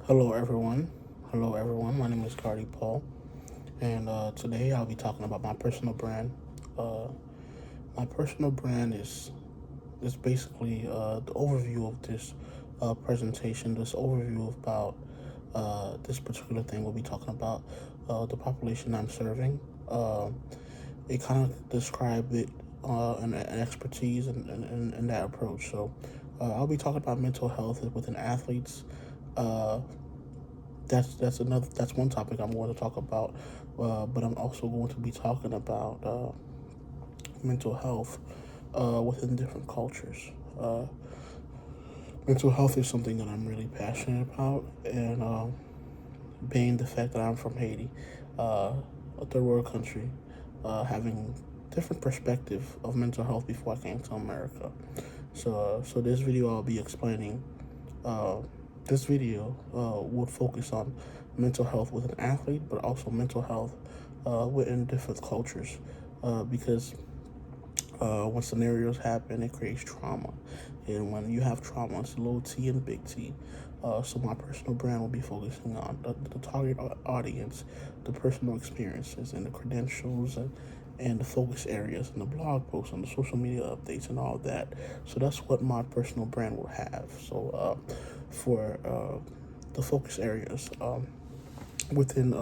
Hello, everyone. Hello, everyone. My name is Cardi Paul, and today I'll be talking about my personal brand. Uh, my personal brand is basically the overview of this presentation. This overview about this particular thing we'll be talking about the population I'm serving. It kind of describe it and expertise and that approach. So I'll be talking about mental health within athletes. Uh, that's one topic I'm going to talk about. But I'm also going to be talking about mental health within different cultures. Uh, Mental health is something that I'm really passionate about, and being the fact that I'm from Haiti, a third world country, having different perspective of mental health before I came to America. So this video I'll be explaining. Uh, this video would focus on mental health with an athlete, but also mental health within different cultures, because when scenarios happen, it creates trauma, and when you have trauma, it's little T and big T. So my personal brand will be focusing on the target audience, the personal experiences, and the credentials, and the focus areas, and the blog posts, and the social media updates, and all that. So that's what my personal brand will have. So for the focus areas within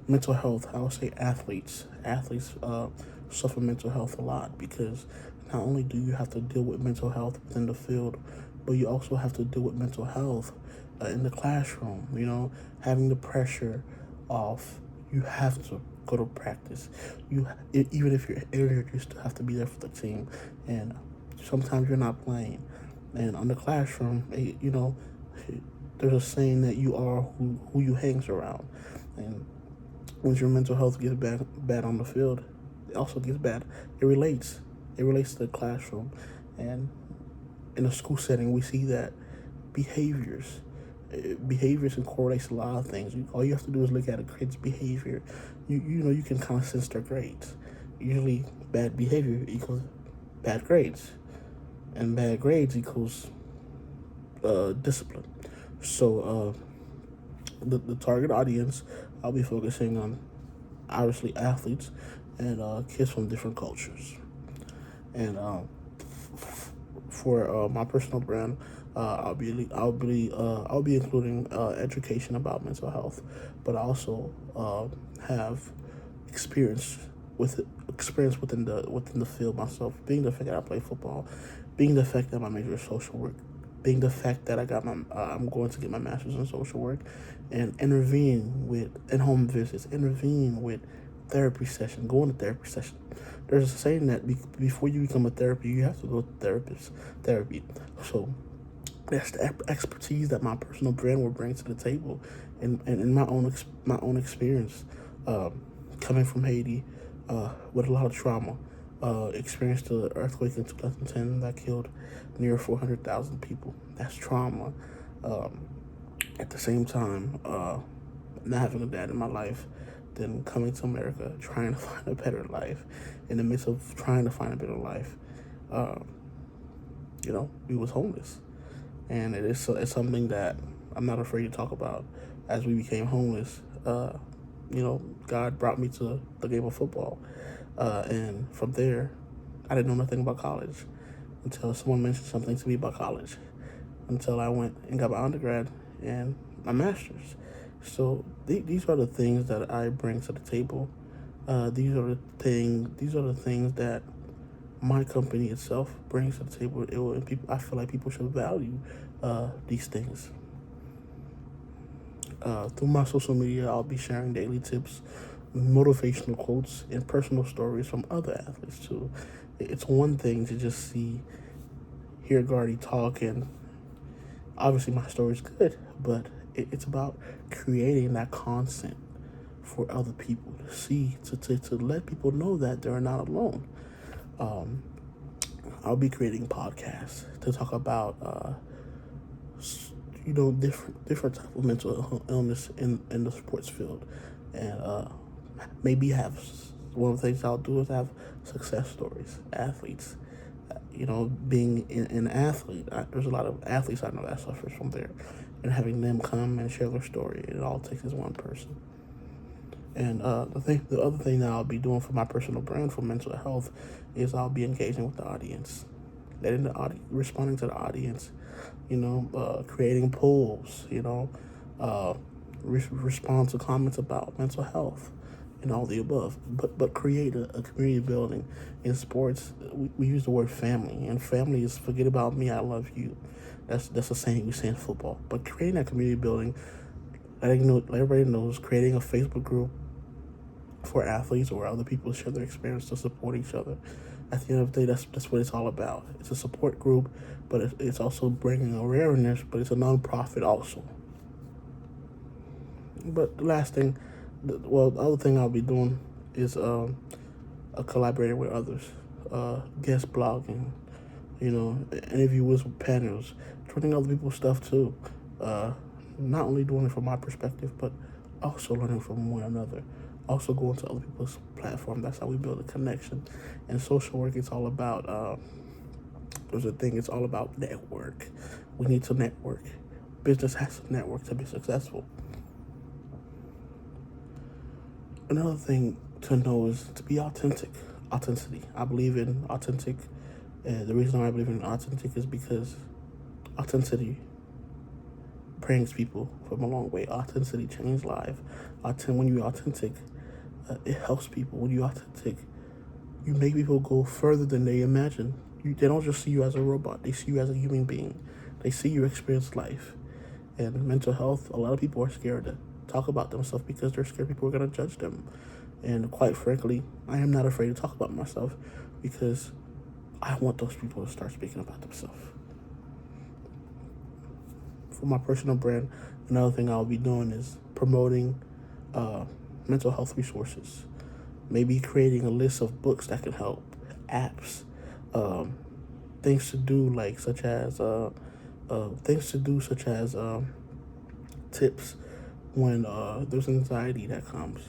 mental health, I would say athletes suffer mental health a lot because not only do you have to deal with mental health within the field, but you also have to deal with mental health in the classroom. Having the pressure of you have to go to practice. Even if you're injured, you still have to be there for the team, and sometimes you're not playing. And on the classroom, there's a saying that you are who you hangs around, and once your mental health gets bad on the field, it also gets bad. It relates. It relates to the classroom, and in a school setting, we see that behaviors, behaviors and correlates a lot of things. All you have to do is look at a kid's behavior. You can kind of sense their grades. Usually, bad behavior equals bad grades, and bad grades equals discipline. So the target audience, I'll be focusing on obviously athletes and kids from different cultures. And for my personal brand, I'll be including education about mental health, but I also have experience experience within the field myself. Being the fact that I play football, being the fact that my major is social work, being the fact that I'm going to get my master's in social work, and intervene with in home visits, intervene with therapy session, going to therapy session. There's a saying that before you become a therapy, you have to go to therapy. So that's the expertise that my personal brand will bring to the table, and in my own experience, coming from Haiti, with a lot of trauma. Experienced the earthquake in 2010 that killed near 400,000 people. That's trauma. Um, at the same time, not having a dad in my life, then coming to America, trying to find a better life. In the midst of trying to find a better life, um, we was homeless, and it's something that I'm not afraid to talk about. As we became homeless, God brought me to the game of football, and from there, I didn't know nothing about college until someone mentioned something to me about college. Until I went and got my undergrad and my master's. So these are the things that I bring to the table. These are the things that my company itself brings to the table. And people, I feel like people should value these things. Through my social media, I'll be sharing daily tips, motivational quotes, and personal stories from other athletes too. It's one thing to just hear Gardy talk, and obviously my story's good, but it's about creating that content for other people to see, to let people know that they're not alone. Um, I'll be creating podcasts to talk about different type of mental illness in the sports field, and maybe have one of the things I'll do is have success stories, athletes. Being an athlete, there's a lot of athletes I know that suffers from their and having them come and share their story. It all takes is one person. And the other thing that I'll be doing for my personal brand for mental health is I'll be engaging with the audience, letting the audience, responding to the audience, creating polls, respond to comments about mental health and all the above. But create a community building in sports. We use the word family, and family is forget about me, I love you. That's a saying we say in football. But creating that community building, let everybody knows, creating a Facebook group for athletes or other people to share their experience to support each other. At the end of the day, that's what it's all about. It's a support group, but it's also bringing awareness, but it's a non-profit also. But the last thing, the other thing I'll be doing is collaborating with others, guest blogging, interviews with panels, joining other people's stuff too. Not only doing it from my perspective, but also learning from one another. Also going to other people's platform. That's how we build a connection. And social work, it's all about, there's a thing, it's all about network. We need to network. Business has to network to be successful. Another thing to know is to be authentic. Authenticity. I believe in authentic. The reason why I believe in authentic is because authenticity brings people from a long way. Authenticity changes lives. When you're authentic, it helps people. When you're authentic, you make people go further than they imagine. They don't just see you as a robot. They see you as a human being. They see you experience life. And mental health, a lot of people are scared to talk about themselves because they're scared people are going to judge them. And quite frankly, I am not afraid to talk about myself because I want those people to start speaking about themselves. For my personal brand, another thing I'll be doing is promoting mental health resources. Maybe creating a list of books that can help, apps, things to do such as tips when there's anxiety that comes,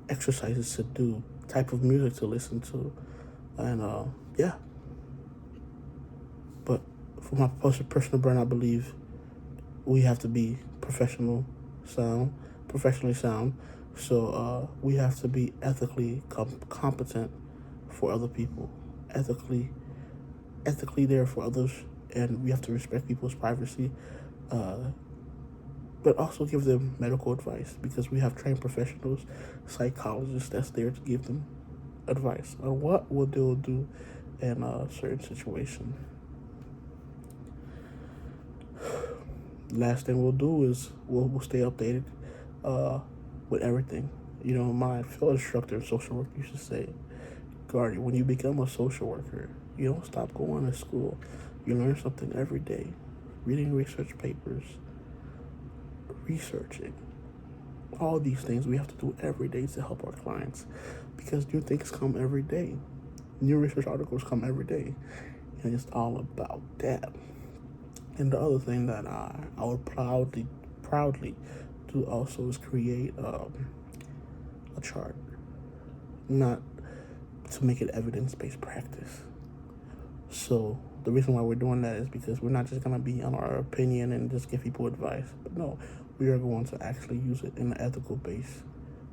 exercises to do, type of music to listen to, and yeah. But for my personal brand, I believe we have to be professionally sound. So we have to be ethically competent for other people, ethically there for others, and we have to respect people's privacy, but also give them medical advice because we have trained professionals, psychologists that's there to give them advice on what they'll do in a certain situation. Last thing we'll do is we'll stay updated with everything. My field instructor in social work used to say, Gardy, when you become a social worker, you don't stop going to school. You learn something every day. Reading research papers, researching. All these things we have to do every day to help our clients because new things come every day. New research articles come every day. And it's all about that. And the other thing that I would proudly do also is create a chart, not to make it evidence-based practice. So the reason why we're doing that is because we're not just going to be on our opinion and just give people advice. But no, we are going to actually use it in an ethical-based,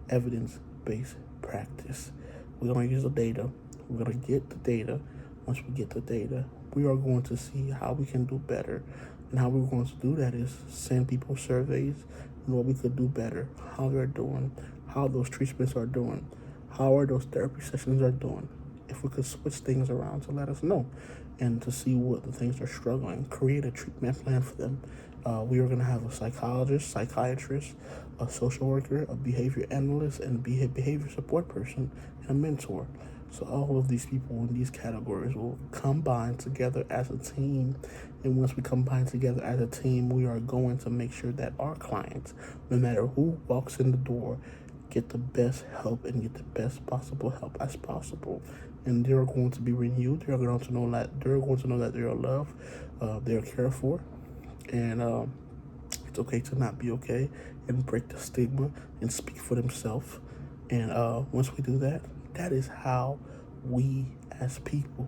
evidence-based practice. We're going to use the data. We're going to get the data. Once we get the data, we are going to see how we can do better. And how we're going to do that is send people surveys on what we could do better, how they're doing, how those treatments are doing, how are those therapy sessions are doing. If we could switch things around to let us know and to see what the things are struggling, create a treatment plan for them. We are going to have a psychologist, psychiatrist, a social worker, a behavior analyst, and a behavior support person, and a mentor. So all of these people in these categories will combine together as a team. And once we combine together as a team, we are going to make sure that our clients, no matter who walks in the door, get the best help and get the best possible help as possible. And they're going to be renewed. They're going to know that they are loved, they are cared for, and it's okay to not be okay, and break the stigma and speak for themselves. And once we do that, that is how we as people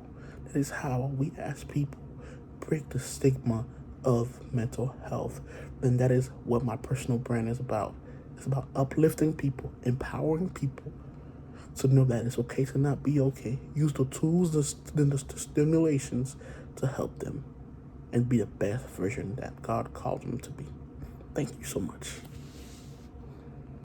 break the stigma of mental health, then that is what my personal brand is about. It's about uplifting people, empowering people to know that it's okay to not be okay. Use the tools, the stimulations to help them and be the best version that God called them to be. Thank you so much.